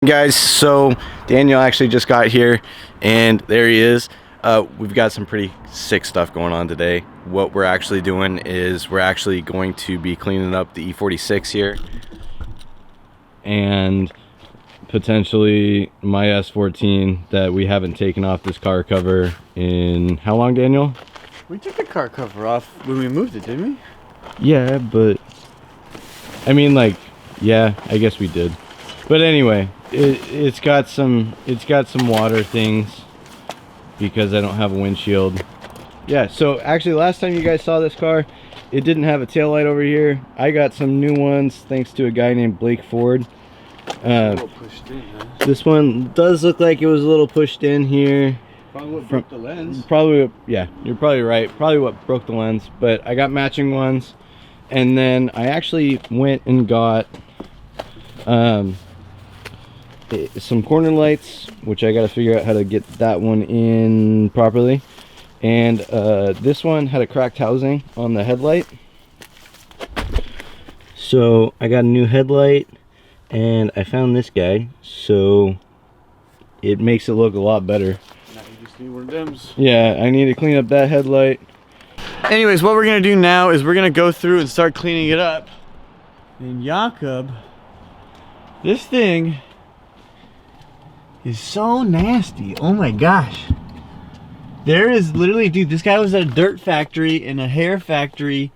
Guys, so Daniel actually just got here and there he is. We've got some pretty sick stuff going on today. What we're actually doing is we're actually going to be cleaning up the E46 here and potentially my S14 that we haven't taken off this car cover in how long, Daniel? We took the car cover off when we moved it, didn't we? Yeah, but I mean, like, yeah, I guess we did. But anyway, it's got some water things because I don't have a windshield. Yeah, so actually last time you guys saw this car, it didn't have a tail light over here. I got some new ones thanks to a guy named Blake Ford. A little pushed in, huh? This one does look like it was a little pushed in here. Probably what broke the lens. Probably, yeah, you're probably right. Probably what broke the lens, but I got matching ones. And then I actually went and got some corner lights, which I got to figure out how to get that one in properly. And this one had a cracked housing on the headlight, so I got a new headlight. And I found this guy, so it makes it look a lot better. Now you just need one of them's. Yeah, I need to clean up that headlight. Anyways, what we're gonna do now is we're gonna go through and start cleaning it up. And Jakob, this thing is so nasty. Oh my gosh. There is literally, dude, this guy was at a dirt factory and a hair factory,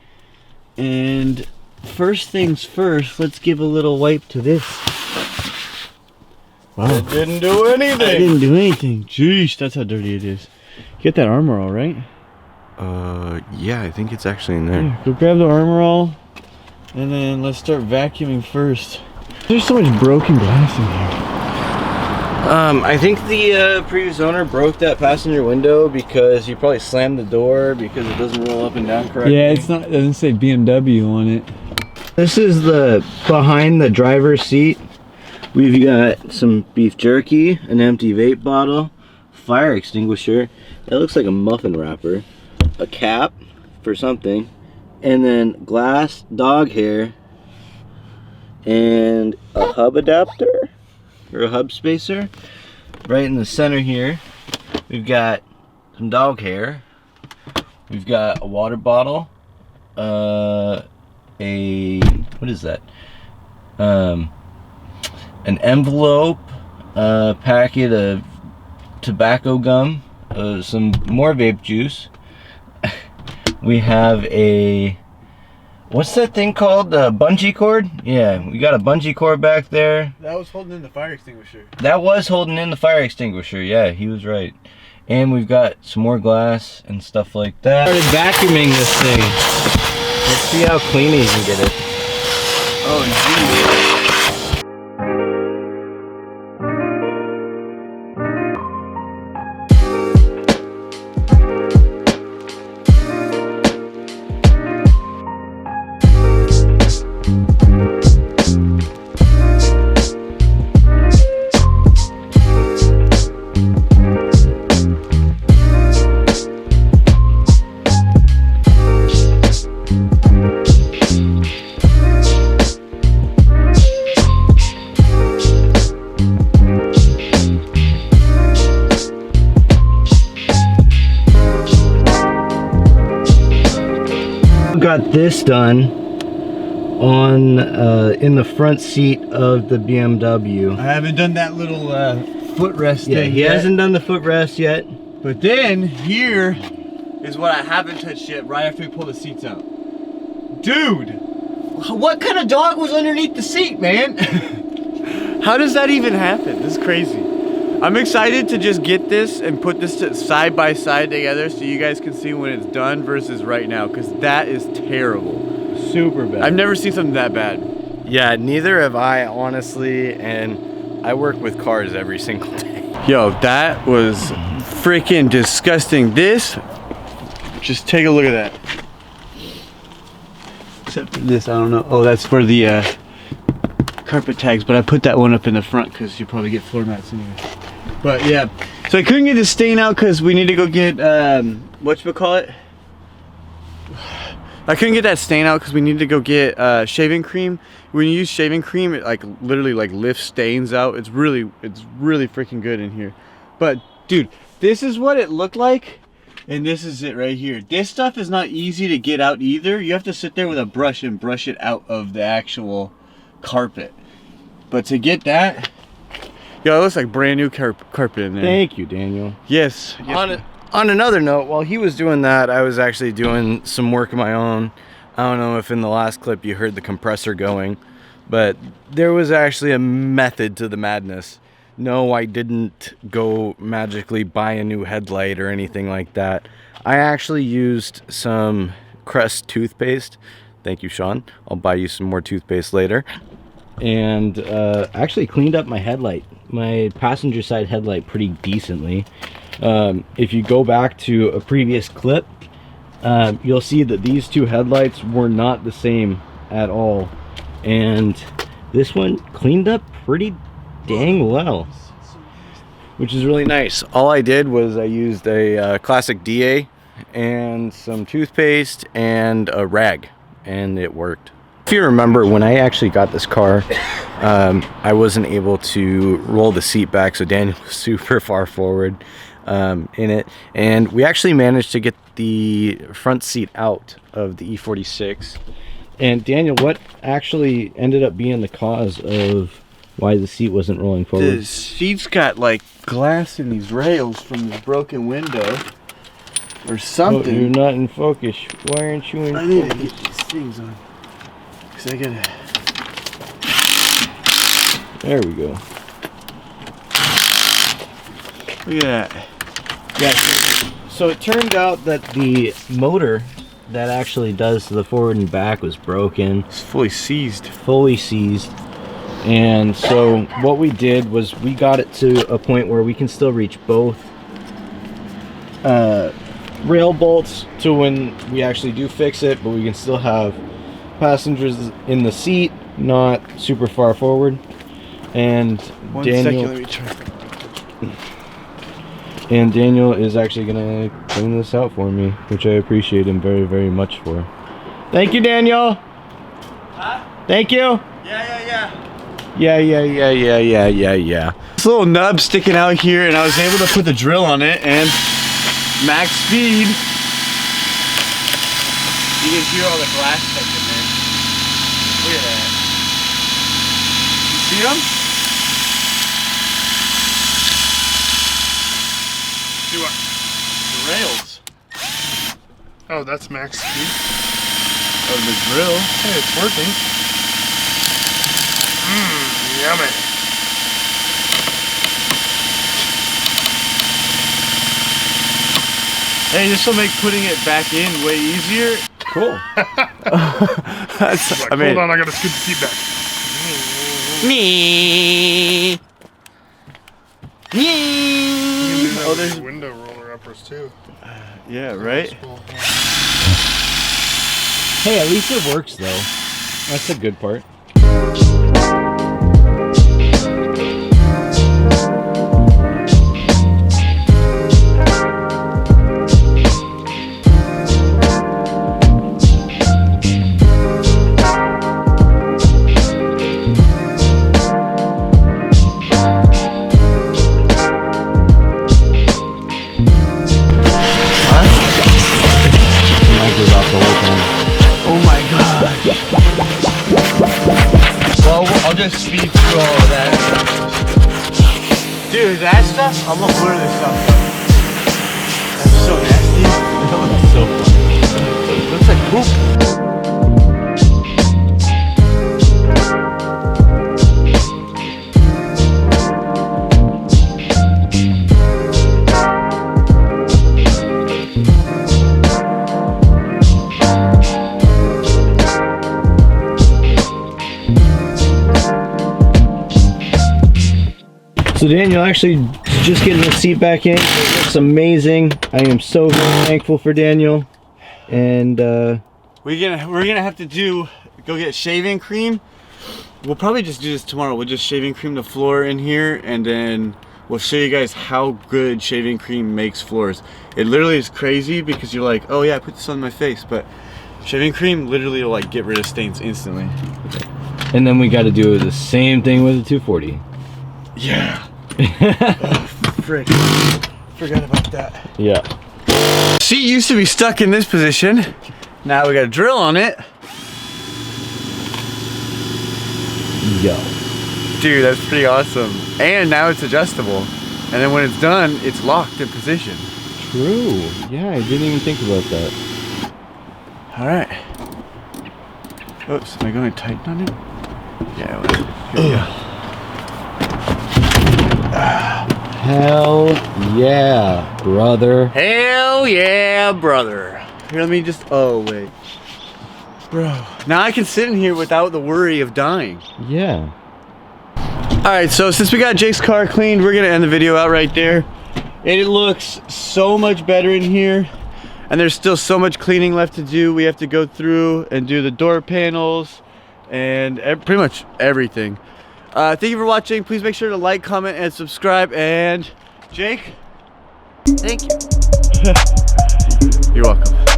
and first things first, let's give a little wipe to this. Wow. It didn't do anything. It didn't do anything. Jeez, that's how dirty it is. Get that Armor All, right? Yeah, I think it's actually in there. Yeah, go grab the Armor All, and then let's start vacuuming first. There's so much broken glass in here. I think the previous owner broke that passenger window because he probably slammed the door because it doesn't roll up and down correctly. Yeah, it's not, it doesn't say BMW on it. This is the behind the driver's seat. We've got some beef jerky, an empty vape bottle, fire extinguisher. That looks like a muffin wrapper, a cap for something, and then glass dog hair, and a hub adapter or a hub spacer. Right in the center here, we've got some dog hair. We've got a water bottle, what is that? An envelope, a packet of tobacco gum, some more vape juice. We have a, what's that thing called? The bungee cord? Yeah, we got a bungee cord back there. That was holding in the fire extinguisher. That was holding in the fire extinguisher. Yeah, he was right. And we've got some more glass and stuff like that. Started vacuuming this thing. Let's see how clean he can get it. Oh, geez. Got this done on in the front seat of the BMW. I haven't done that little footrest thing he yet. hasn't done the footrest yet. But then here is what I haven't touched yet right after we pull the seats out. Dude, what kind of dog was underneath the seat, man? How does that even happen? This is crazy. I'm excited to just get this and put this side by side together so you guys can see when it's done versus right now, because that is terrible. Super bad. I've never seen something that bad. Yeah, neither have I, honestly, and I work with cars every single day. Yo, that was freaking disgusting. This, just take a look at that. Except for this, I don't know. Oh, that's for the carpet tags, but I put that one up in the front because you probably get floor mats anyway. But yeah, so I couldn't get the stain out because we need to go get whatchamacallit? I couldn't get that stain out because we need to go get shaving cream when you use shaving cream, it like literally like lifts stains out. It's really freaking good in here. But dude, this is what it looked like, and this is it right here. This stuff is not easy to get out either. You have to sit there with a brush and brush it out of the actual carpet. But to get that, yo, it looks like brand new carpet in there. Thank you, Daniel. Yes. On another note, while he was doing that, I was actually doing some work of my own. I don't know if in the last clip you heard the compressor going, but there was actually a method to the madness. No, I didn't go magically buy a new headlight or anything like that. I actually used some Crest toothpaste. Thank you, Sean. I'll buy you some more toothpaste later. And actually cleaned up my headlight, my passenger side headlight, pretty decently. If you go back to a previous clip, you'll see that these two headlights were not the same at all, and this one cleaned up pretty dang well, which is really nice. All I did was I used a classic DA and some toothpaste and a rag, and it worked. If you remember, when I actually got this car, I wasn't able to roll the seat back, so Daniel was super far forward in it, and we actually managed to get the front seat out of the E46. And Daniel, what actually ended up being the cause of why the seat wasn't rolling forward? The seat's got like glass in these rails from the broken window or something. Oh, you're not in focus. Why aren't you in focus? I need to get these things on. Cause I gotta... There we go. Look at that. Yeah, so it turned out that the motor that actually does the forward and back was broken. It's fully seized. Fully seized. And so what we did was we got it to a point where we can still reach both rail bolts to when we actually do fix it, but we can still have passengers in the seat, not super far forward. And Daniel, let me try. And Daniel is actually gonna clean this out for me, which I appreciate him very, very much for. Thank you, Daniel. Huh? Thank you. Yeah. Yeah. This little nub sticking out here, and I was able to put the drill on it, and max speed. You can hear all the glass stuff in there. Look at that. You see them? Do what? The rails. Oh, that's max speed. Of the drill. Hey, it's working. Yummy. Hey, this will make putting it back in way easier. Cool. Hold on, I gotta scoot the seat back. Me. Oh, there's a window roller uppers too. Yeah, right? Hey, at least it works though. That's the good part. I'll just speed through all of that. Dude, that stuff, I'm gonna blur this stuff up. That's so nasty. That looks so funny. It looks like poop. So Daniel actually just getting the seat back in. It looks amazing. I am so very thankful for Daniel. And we're gonna have to go get shaving cream. We'll probably just do this tomorrow. We'll just shaving cream the floor in here, and then we'll show you guys how good shaving cream makes floors. It literally is crazy because you're like, oh yeah, I put this on my face, but shaving cream literally will like get rid of stains instantly. And then we got to do the same thing with the 240. Yeah. Oh, frick. Forgot about that. Yeah. Seat used to be stuck in this position. Now we got a drill on it. Yo. Dude, that's pretty awesome. And now it's adjustable. And then when it's done, it's locked in position. True. Yeah, I didn't even think about that. All right. Oops, am I going to tighten on it? Yeah, here we go. Hell yeah, brother. Hell yeah, brother. Here, let me just, oh wait. Bro, now I can sit in here without the worry of dying. Yeah. All right, so since we got Jake's car cleaned, we're gonna end the video out right there. And it looks so much better in here. And there's still so much cleaning left to do. We have to go through and do the door panels and pretty much everything. Thank you for watching. Please make sure to like, comment, and subscribe. And Jake, thank you. You're welcome.